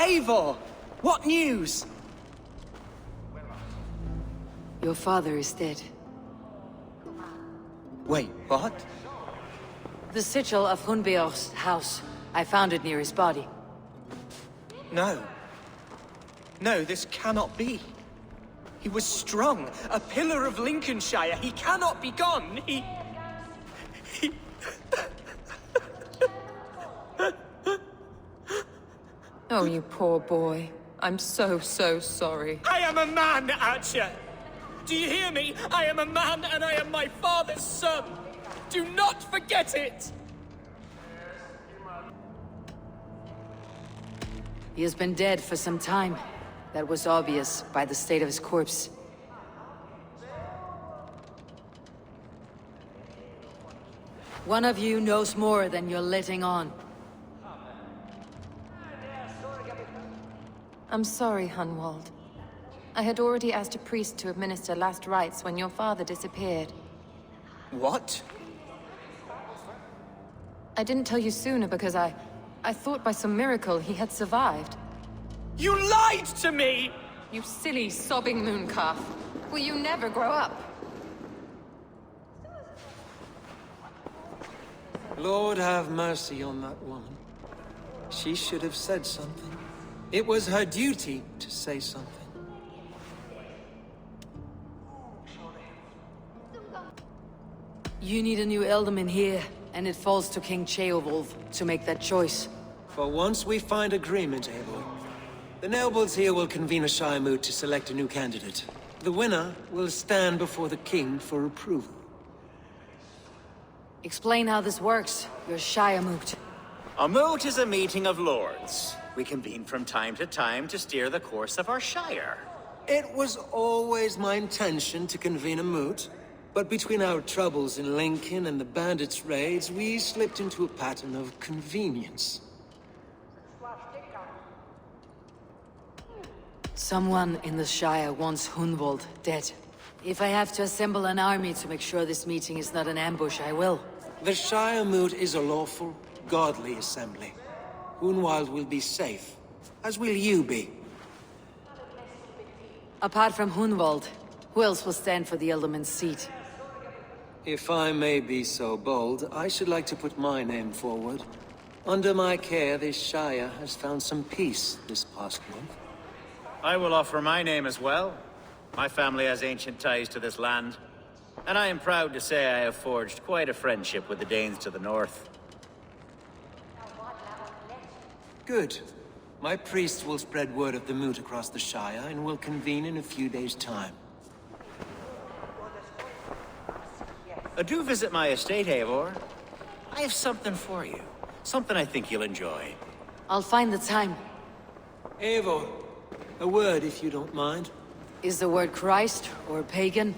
Eivor! What news? Your father is dead. Wait, what? The sigil of Hunbeor's house. I found it near his body. No. No, this cannot be. He was strong, a pillar of Lincolnshire. He cannot be gone. He... Oh, you poor boy. I'm so sorry. I am a man, Archer! Do you hear me? I am a man and I am my father's son! Do not forget it! He has been dead for some time. That was obvious by the state of his corpse. One of you knows more than you're letting on. I'm sorry, Hunwald. I had already asked a priest to administer last rites when your father disappeared. What? I didn't tell you sooner because I thought by some miracle he had survived. You lied to me! You silly, sobbing mooncalf. Will you never grow up? Lord have mercy on that woman. She should have said something. It was her duty to say something. You need a new Elderman here, and it falls to King Ceolwulf to make that choice. For once we find agreement, Eivor. The nobles here will convene a Shire Moot to select a new candidate. The winner will stand before the king for approval. Explain how this works, your Shire Moot. A moot is a meeting of lords. We convene from time to time to steer the course of our shire. It was always my intention to convene a moot, but between our troubles in Lincoln and the bandits' raids, we slipped into a pattern of convenience. Someone in the Shire wants Hunwald dead. If I have to assemble an army to make sure this meeting is not an ambush, I will. The Shire Moot is a lawful, godly assembly. Hunwald will be safe, as will you be. Apart from Hunwald, who else will stand for the Elderman's seat? If I may be so bold, I should like to put my name forward. Under my care, this Shire has found some peace this past month. I will offer my name as well. My family has ancient ties to this land, and I am proud to say I have forged quite a friendship with the Danes to the north. Good. My priest will spread word of the moot across the Shire, and will convene in a few days' time. Do visit my estate, Eivor. I have something for you. Something I think you'll enjoy. I'll find the time. Eivor, a word if you don't mind. Is the word Christ or pagan?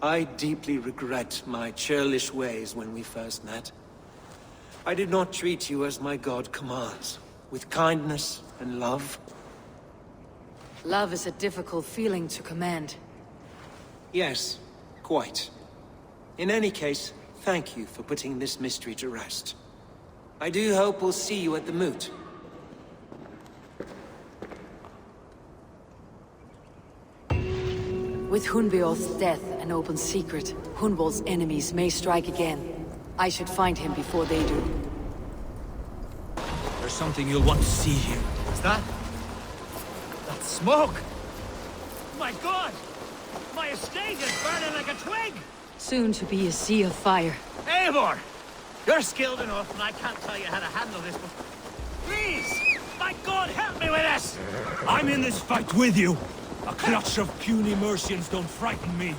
I deeply regret my churlish ways when we first met. I did not treat you as my god commands, with kindness and love. Love is a difficult feeling to command. Yes, quite. In any case, thank you for putting this mystery to rest. I do hope we'll see you at the moot. With Hunbeor's death an open secret, Hunwald's enemies may strike again. I should find him before they do. There's something you'll want to see here. Is that? That's smoke! My god! My estate is burning like a twig! Soon to be a sea of fire. Eivor! You're skilled enough, and I can't tell you how to handle this, but... Please! My god, help me with this! I'm in this fight with you! A clutch of puny Mercians don't frighten me.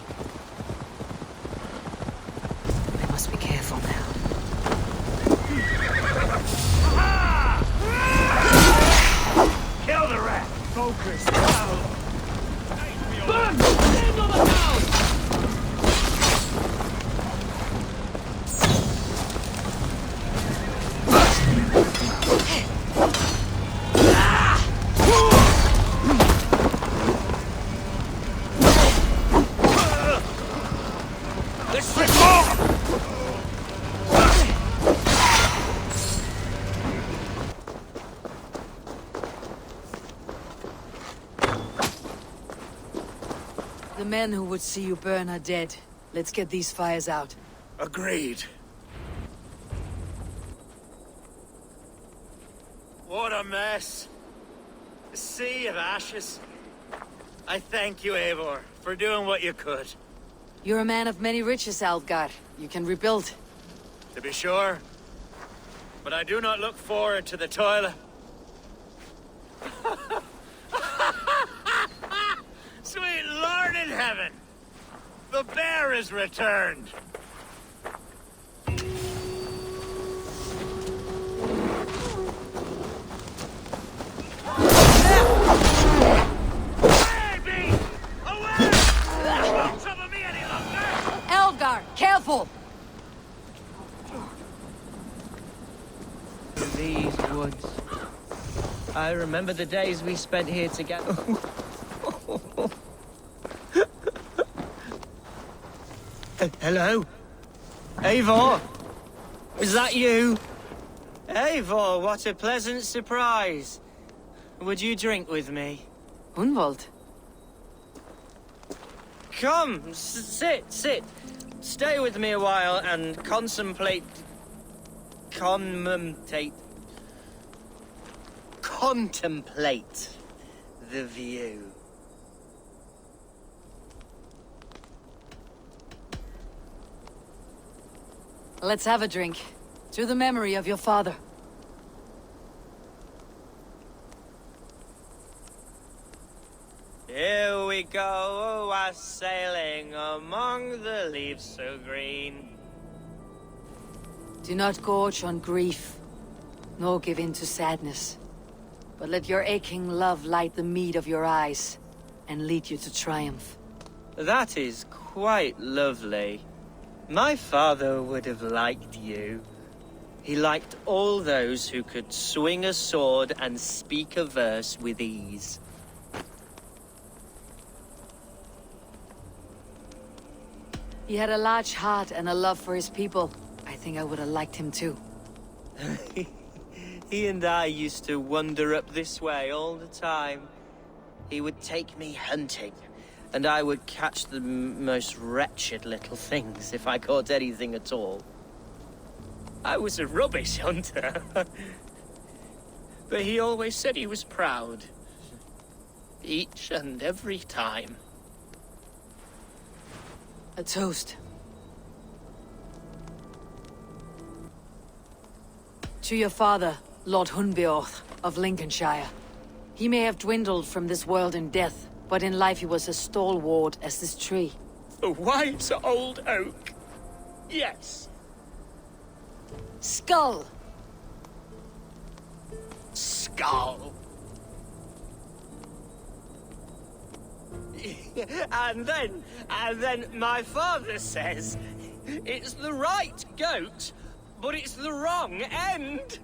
I must be careful now. Kill the rat! Focus! Burn! Stand on the house! men who would see you burn are dead. Let's get these fires out. Agreed. What a mess. A sea of ashes. I thank you, Eivor, for doing what you could. You're a man of many riches, Alfgar. You can rebuild. To be sure. But I do not look forward to the toilet. Sweet Lord in heaven! The bear is returned! Alfgar, careful! These woods. I remember the days we spent here together. Hello? Eivor? Is that you? Eivor, what a pleasant surprise. Would you drink with me? Hunwald. Come, sit. Stay with me a while and contemplate the view. Let's have a drink. To the memory of your father. Here we go, a sailing among the leaves so green. Do not gorge on grief, nor give in to sadness. But let your aching love light the mead of your eyes, and lead you to triumph. That is quite lovely. My father would have liked you. He liked all those who could swing a sword and speak a verse with ease. He had a large heart and a love for his people. I think I would have liked him too. He and I used to wander up this way all the time. He would take me hunting, and I would catch the most wretched little things if I caught anything at all. I was a rubbish hunter. But he always said he was proud. Each and every time. A toast. To your father, Lord Hunbeorth of Lincolnshire. He may have dwindled from this world in death, but in life he was as stalwart as this tree. A wise old oak. Yes. Skull! Skull. And then my father says, it's the right goat, but it's the wrong end.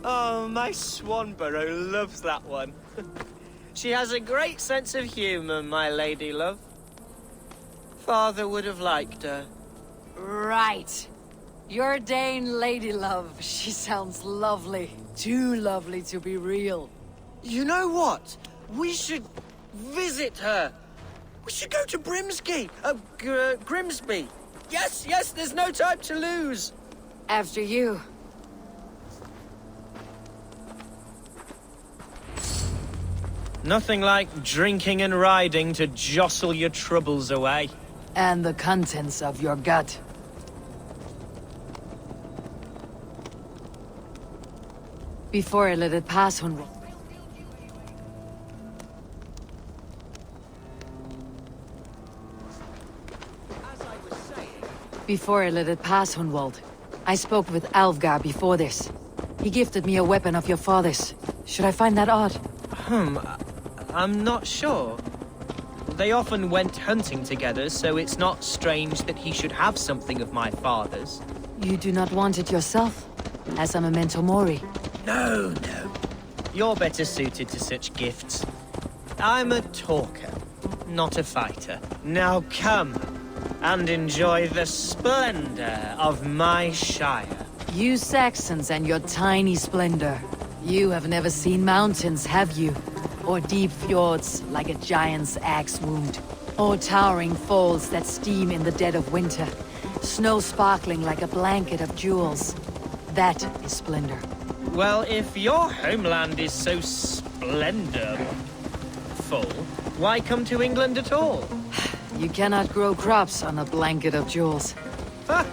Oh, my Swanborough loves that one. She has a great sense of humor, my lady love. Father would have liked her. Right. Your Dane lady love. She sounds lovely. Too lovely to be real. You know what? We should visit her. We should go to Grimsby. Yes, there's no time to lose. After you. Nothing like drinking and riding to jostle your troubles away. And the contents of your gut. Before I let it pass, Hunwald. Before I let it pass, Hunwald. I spoke with Alfgar before this. He gifted me a weapon of your father's. Should I find that odd? I'm not sure. They often went hunting together, so it's not strange that he should have something of my father's. You do not want it yourself? As a memento mori? No. You're better suited to such gifts. I'm a talker, not a fighter. Now come and enjoy the splendor of my Shire. You Saxons and your tiny splendor. You have never seen mountains, have you? Or deep fjords like a giant's axe wound? Or towering falls that steam in the dead of winter? Snow sparkling like a blanket of jewels. That is splendor. Well, if your homeland is so splendorful, why come to England at all? You cannot grow crops on a blanket of jewels. Ha!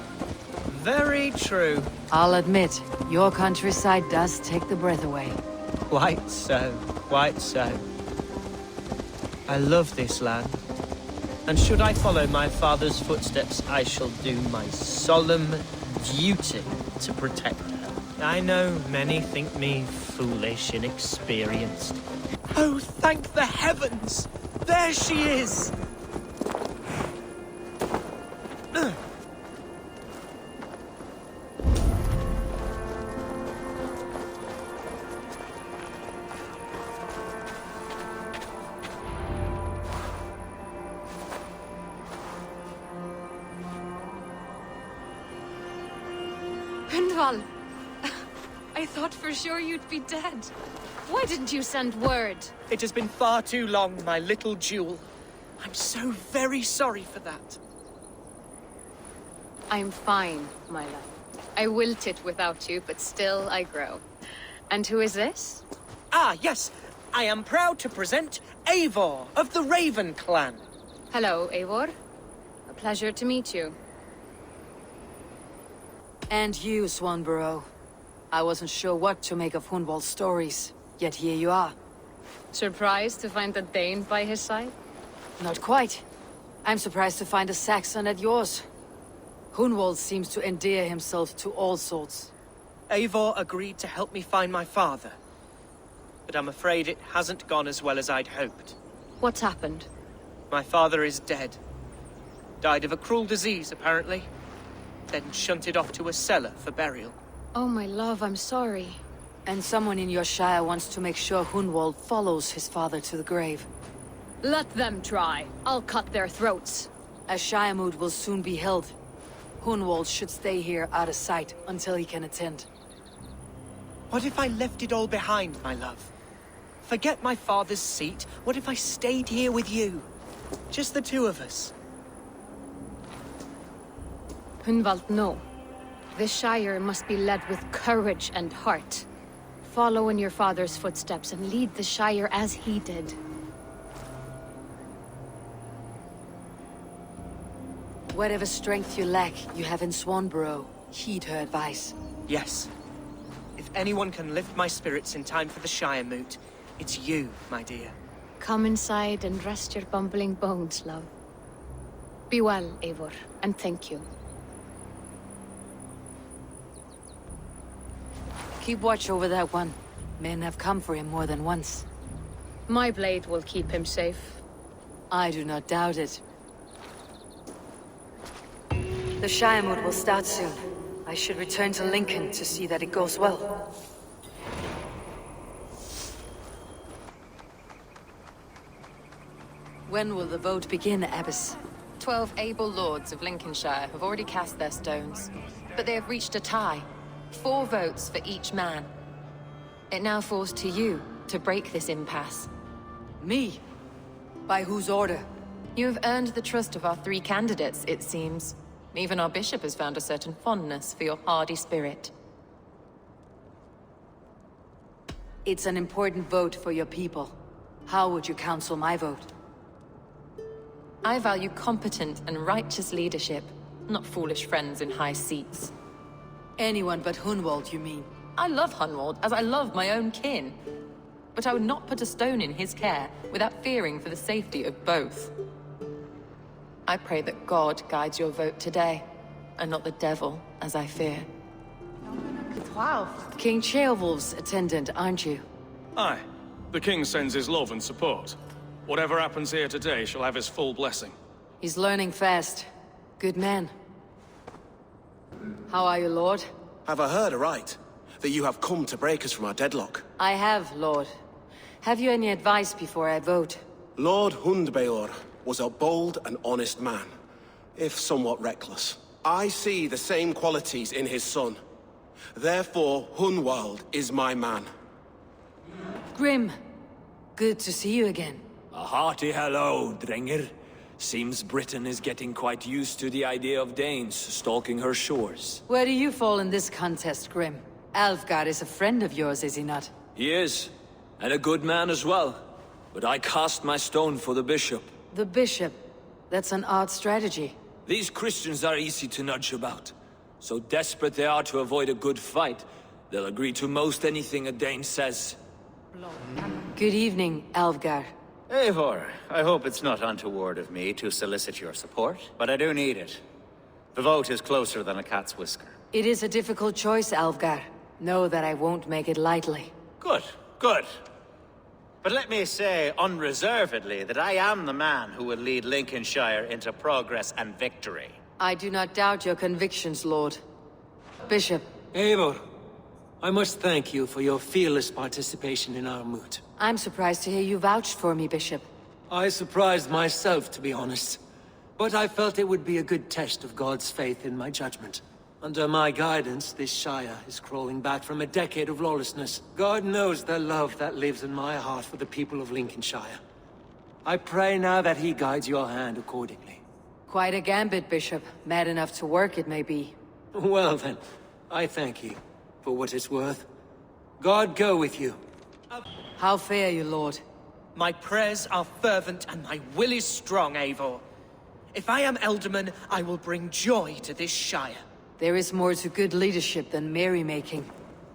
Very true. I'll admit, your countryside does take the breath away. Quite so, quite so. I love this land. And should I follow my father's footsteps, I shall do my solemn duty to protect her. I know many think me foolish, inexperienced. Oh, thank the heavens! There she is! Hyndval! I thought for sure you'd be dead. Why didn't you send word? It has been far too long, my little jewel. I'm so very sorry for that. I'm fine, my love. I wilted without you, but still I grow. And who is this? Ah, yes. I am proud to present Eivor of the Raven clan. Hello, Eivor. A pleasure to meet you. And you, Swanborough. I wasn't sure what to make of Hunwald's stories, yet here you are. Surprised to find a Dane by his side? Not quite. I'm surprised to find a Saxon at yours. Hunwald seems to endear himself to all sorts. Eivor agreed to help me find my father. But I'm afraid it hasn't gone as well as I'd hoped. What's happened? My father is dead. Died of a cruel disease, apparently. Then shunted off to a cellar for burial. Oh, my love, I'm sorry. And someone in your Shire wants to make sure Hunwald follows his father to the grave. Let them try. I'll cut their throats. A Shire Moot will soon be held. Hunwald should stay here out of sight until he can attend. What if I left it all behind, my love? Forget my father's seat. What if I stayed here with you? Just the two of us. Hunwald, no. This Shire must be led with courage and heart. Follow in your father's footsteps and lead the Shire as he did. Whatever strength you lack, you have in Swanborough. Heed her advice. Yes. If anyone can lift my spirits in time for the Shire Moot, it's you, my dear. Come inside and rest your bumbling bones, love. Be well, Eivor, and thank you. Keep watch over that one. Men have come for him more than once. My blade will keep him safe. I do not doubt it. The Shire Moot will start soon. I should return to Lincoln to see that it goes well. When will the vote begin, Abbess? 12 able lords of Lincolnshire have already cast their stones, but they have reached a tie. 4 votes for each man. It now falls to you to break this impasse. Me? By whose order? You have earned the trust of our 3 candidates, it seems. Even our bishop has found a certain fondness for your hardy spirit. It's an important vote for your people. How would you counsel my vote? I value competent and righteous leadership, not foolish friends in high seats. Anyone but Hunwald, you mean? I love Hunwald as I love my own kin. But I would not put a stone in his care without fearing for the safety of both. I pray that God guides your vote today, and not the devil, as I fear. King Ceolwulf's attendant, aren't you? Aye. The king sends his love and support. Whatever happens here today shall have his full blessing. He's learning fast. Good man. How are you, Lord? Have I heard aright? That you have come to break us from our deadlock? I have, Lord. Have you any advice before I vote? Lord Hundbeor was a bold and honest man, if somewhat reckless. I see the same qualities in his son. Therefore, Hunwald is my man. Grim, good to see you again. A hearty hello, Drenger. Seems Britain is getting quite used to the idea of Danes stalking her shores. Where do you fall in this contest, Grim? Alfgar is a friend of yours, is he not? He is, and a good man as well. But I cast my stone for the bishop. The bishop? That's an odd strategy. These Christians are easy to nudge about. So desperate they are to avoid a good fight, they'll agree to most anything a Dane says. Good evening, Alfgar. Eivor, I hope it's not untoward of me to solicit your support, but I do need it. The vote is closer than a cat's whisker. It is a difficult choice, Alfgar. Know that I won't make it lightly. Good, good. But let me say unreservedly that I am the man who will lead Lincolnshire into progress and victory. I do not doubt your convictions, Lord. Bishop. Eivor, I must thank you for your fearless participation in our moot. I'm surprised to hear you vouch for me, Bishop. I surprised myself, to be honest. But I felt it would be a good test of God's faith in my judgment. Under my guidance, this Shire is crawling back from a decade of lawlessness. God knows the love that lives in my heart for the people of Lincolnshire. I pray now that he guides your hand accordingly. Quite a gambit, Bishop. Mad enough to work, it may be. Well then, I thank you, for what it's worth. God go with you. How fare you, Lord? My prayers are fervent and my will is strong, Eivor. If I am Elderman, I will bring joy to this Shire. There is more to good leadership than merrymaking.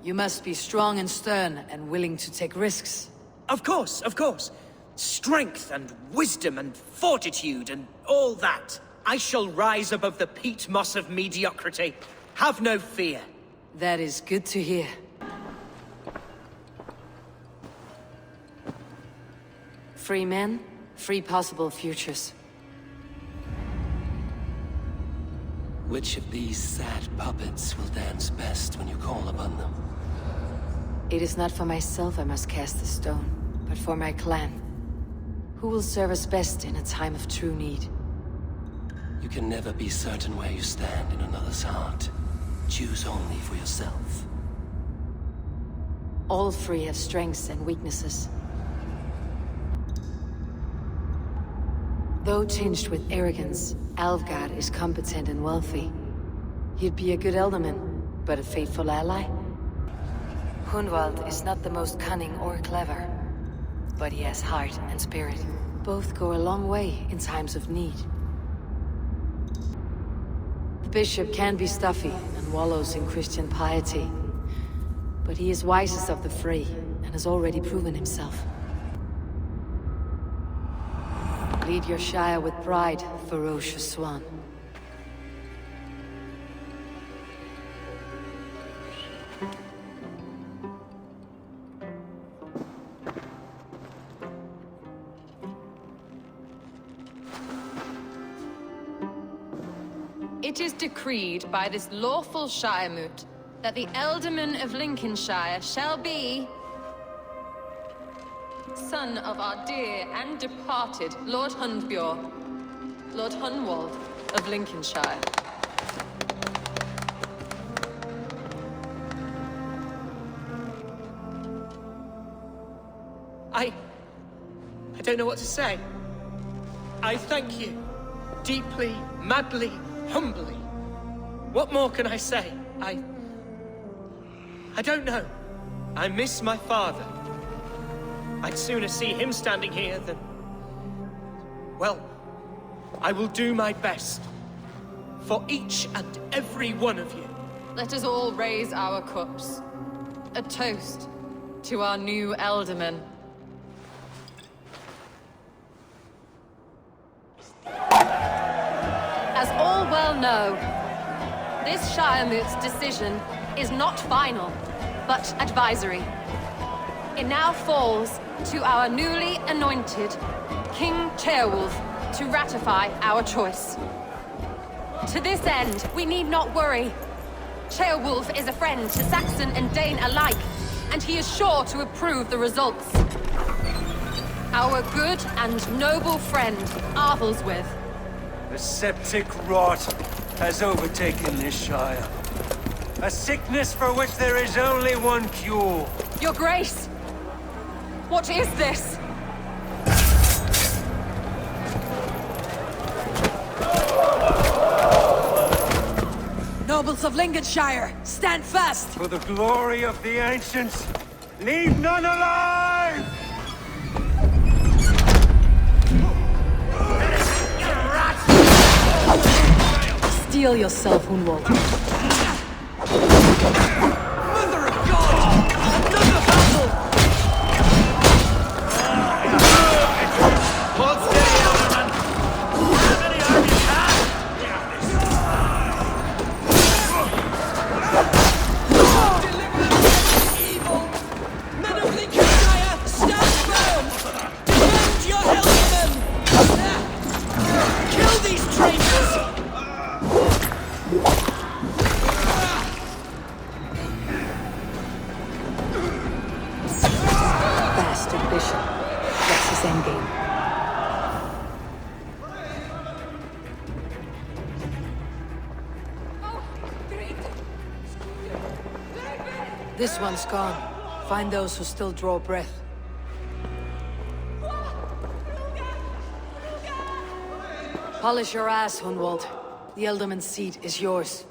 You must be strong and stern and willing to take risks. Of course, of course. Strength and wisdom and fortitude and all that. I shall rise above the peat moss of mediocrity. Have no fear. That is good to hear. Free men, free possible futures. Which of these sad puppets will dance best when you call upon them? It is not for myself I must cast the stone, but for my clan. Who will serve us best in a time of true need? You can never be certain where you stand in another's heart. Choose only for yourself. All three have strengths and weaknesses. Though tinged with arrogance, Alfgar is competent and wealthy. He'd be a good Elderman, but a faithful ally. Hunwald is not the most cunning or clever, but he has heart and spirit. Both go a long way in times of need. The bishop can be stuffy and wallows in Christian piety, but he is wisest of the three and has already proven himself. Lead your Shire with pride, ferocious swan. It is decreed by this lawful Shire Moot that the Elderman of Lincolnshire shall be son of our dear and departed Lord Hundbjorn, Lord Hunwald of Lincolnshire. I don't know what to say. I thank you. Deeply, madly, humbly. What more can I say? I don't know. I miss my father. I'd sooner see him standing here than... Well, I will do my best. For each and every one of you. Let us all raise our cups. A toast to our new Elderman. As all well know, this Shire Moot's decision is not final, but advisory. It now falls to our newly anointed King Ceolwulf to ratify our choice. To this end, we need not worry. Ceolwulf is a friend to Saxon and Dane alike, and he is sure to approve the results. Our good and noble friend, Arthelswith. The septic rot has overtaken this Shire. A sickness for which there is only one cure. Your Grace! What is this? Nobles of Lincolnshire, stand fast! For the glory of the ancients, leave none alive! Steel yourself, Hunwald. Mother of God! Another battle! Hold steady, Alderman. How many armies have? Men of Lincolnshire, stand firm! Defend your helmet! Kill these traitors! Bastard Bishop. That's his endgame. This one's gone. Find those who still draw breath. Polish your ass, Hunwald. The Ealdorman's seat is yours.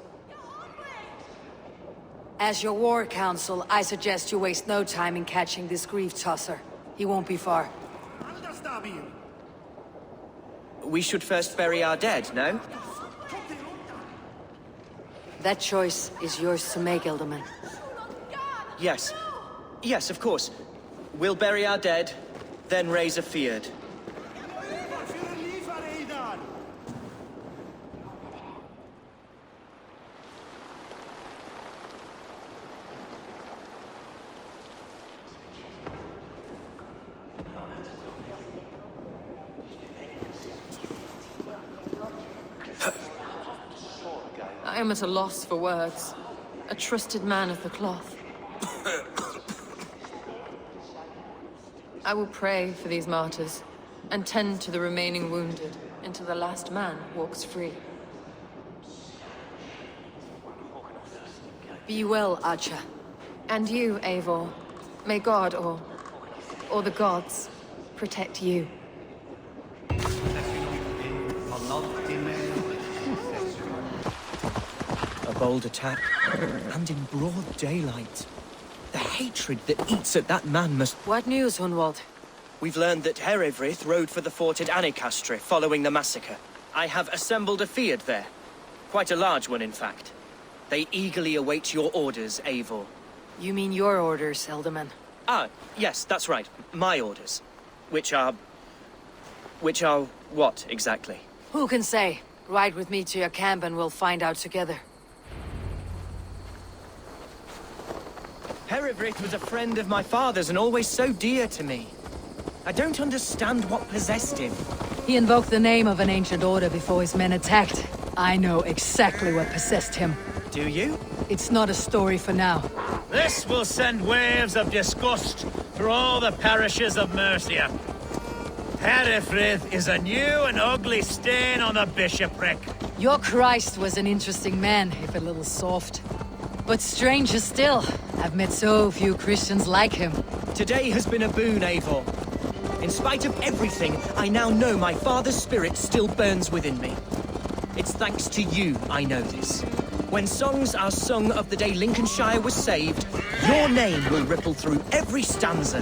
As your war council, I suggest you waste no time in catching this grief tosser. He won't be far. We should first bury our dead, no? That choice is yours to make, Ealdorman. Yes. Yes, of course. We'll bury our dead, then raise a feared. I am at a loss for words. A trusted man of the cloth. I will pray for these martyrs, and tend to the remaining wounded, until the last man walks free. Be well, Archer. And you, Eivor. May God, or the gods, protect you. A bold attack, and in broad daylight. The hatred that eats at that man must... What news, Hunwald? We've learned that Herewrith rode for the fort at Annikastre following the massacre. I have assembled a feared there. Quite a large one, in fact. They eagerly await your orders, Eivor. You mean your orders, Ealdorman? Ah, yes, that's right. My orders. Which are what, exactly? Who can say? Ride with me to your camp and we'll find out together. Herewrith was a friend of my father's and always so dear to me. I don't understand what possessed him. He invoked the name of an ancient order before his men attacked. I know exactly what possessed him. Do you? It's not a story for now. This will send waves of disgust through all the parishes of Mercia. Herefrith is a new and ugly stain on the bishopric. Your Christ was an interesting man, if a little soft. But stranger still, I've met so few Christians like him. Today has been a boon, Eivor. In spite of everything, I now know my father's spirit still burns within me. It's thanks to you I know this. When songs are sung of the day Lincolnshire was saved, your name will ripple through every stanza.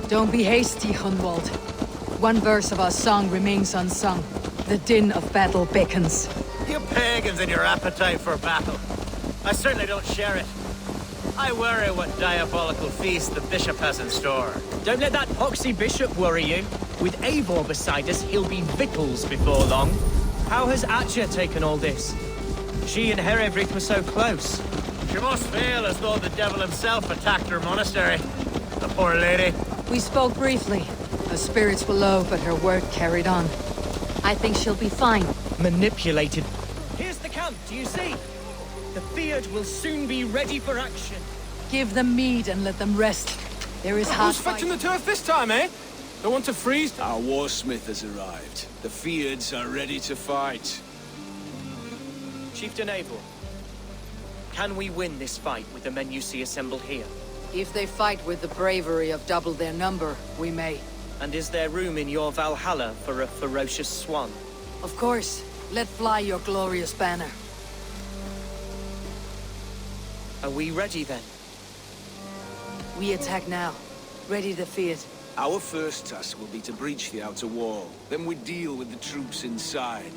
Don't be hasty, Hunwald. One verse of our song remains unsung. The din of battle beckons. You pagans and your appetite for battle. I certainly don't share it. I worry what diabolical feast the bishop has in store. Don't let that poxy bishop worry you. With Eivor beside us, he'll be victuals before long. How has Atcha taken all this? She and Herewrith were so close. She must feel as though the devil himself attacked her monastery. The poor lady. We spoke briefly. Her spirits were low, but her word carried on. I think she'll be fine. Manipulated. Here's the camp, do you see? The feared will soon be ready for action. Give them mead and let them rest. There is hard Who's fetching the turf this time, eh? They want to freeze... Our warsmith has arrived. The Feards are ready to fight. Chieftain Eivor, Can we win this fight with the men you see assembled here? If they fight with the bravery of double their number, we may. And is there room in your Valhalla for a ferocious swan? Of course. Let fly your glorious banner. Are we ready then? We attack now. Ready to fight. Our first task will be to breach the outer wall. Then we deal with the troops inside.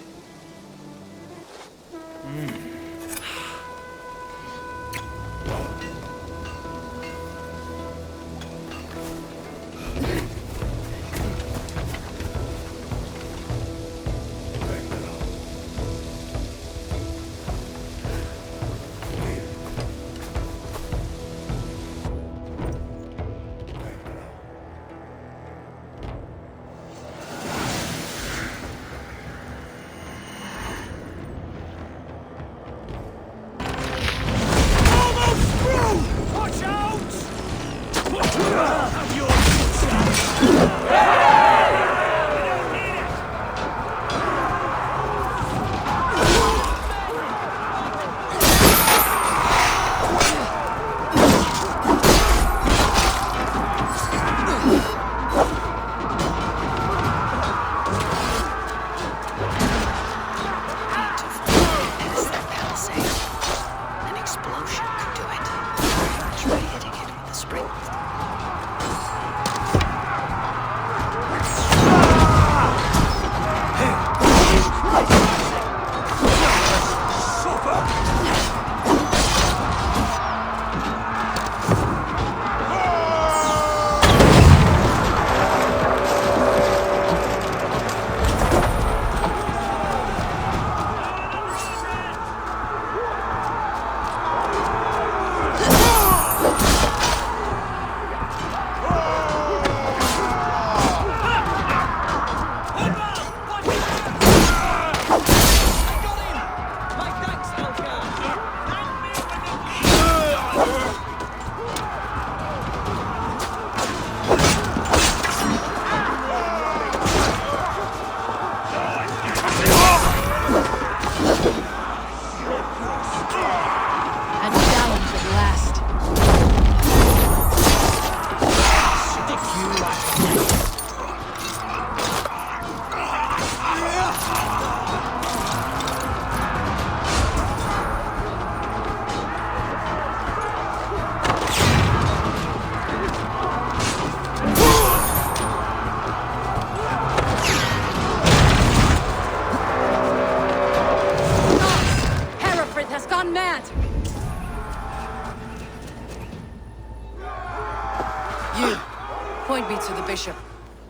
Point me to the bishop.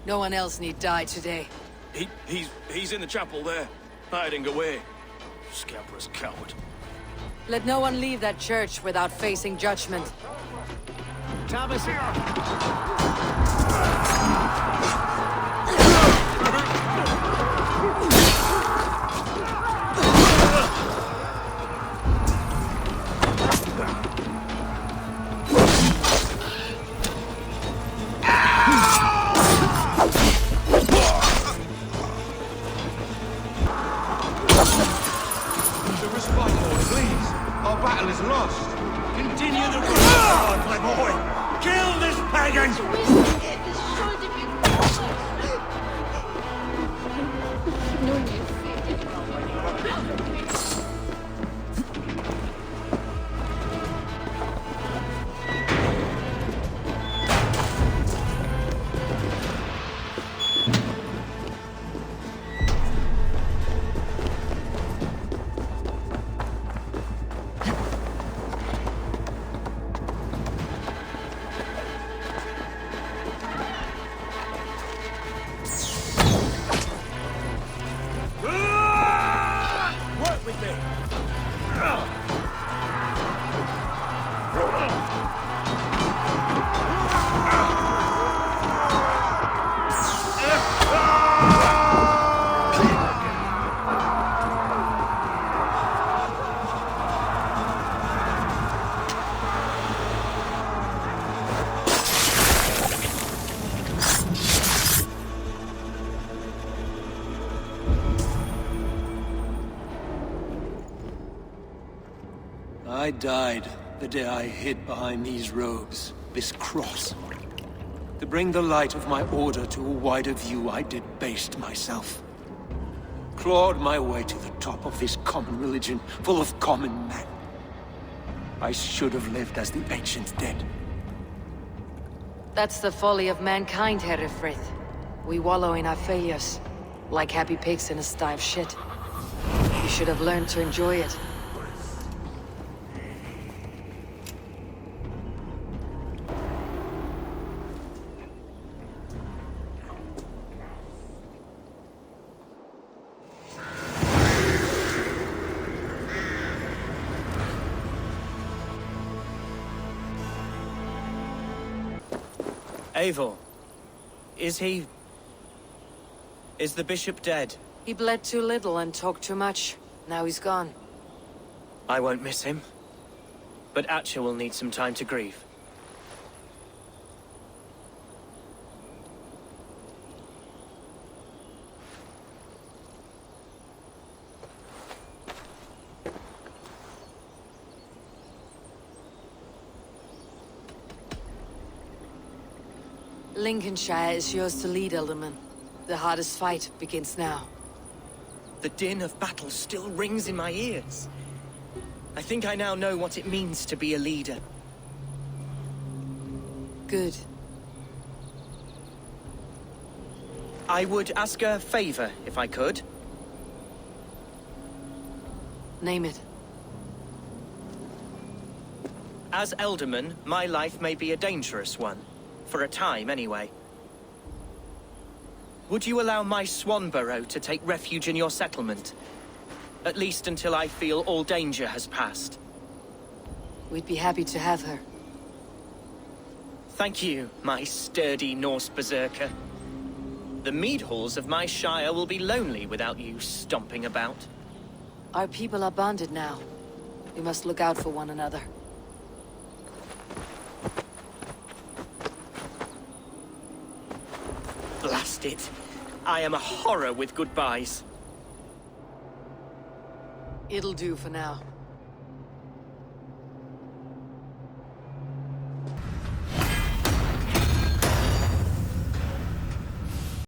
No one else need die today. He's in the chapel there, hiding away. Scabrous coward. Let no one leave that church without facing judgment. Thomas. I died the day I hid behind these robes, this cross. To bring the light of my order to a wider view, I debased myself. Clawed my way to the top of this common religion, full of common men. I should have lived as the ancients did. That's the folly of mankind, Herefrith. We wallow in our failures, like happy pigs in a sty of shit. You should have learned to enjoy it. Eivor, is the bishop dead? He bled too little and talked too much. Now he's gone. I won't miss him. But Atcha will need some time to grieve. Lincolnshire is yours to lead, Elderman. The hardest fight begins now. The din of battle still rings in my ears. I think I now know what it means to be a leader. Good. I would ask a favor, if I could. Name it. As Elderman, my life may be a dangerous one. For a time, anyway. Would you allow my Swanborough to take refuge in your settlement? At least until I feel all danger has passed. We'd be happy to have her. Thank you, my sturdy Norse berserker. The mead halls of my Shire will be lonely without you stomping about. Our people are bonded now. We must look out for one another. Blast it. I am a horror with goodbyes. It'll do for now.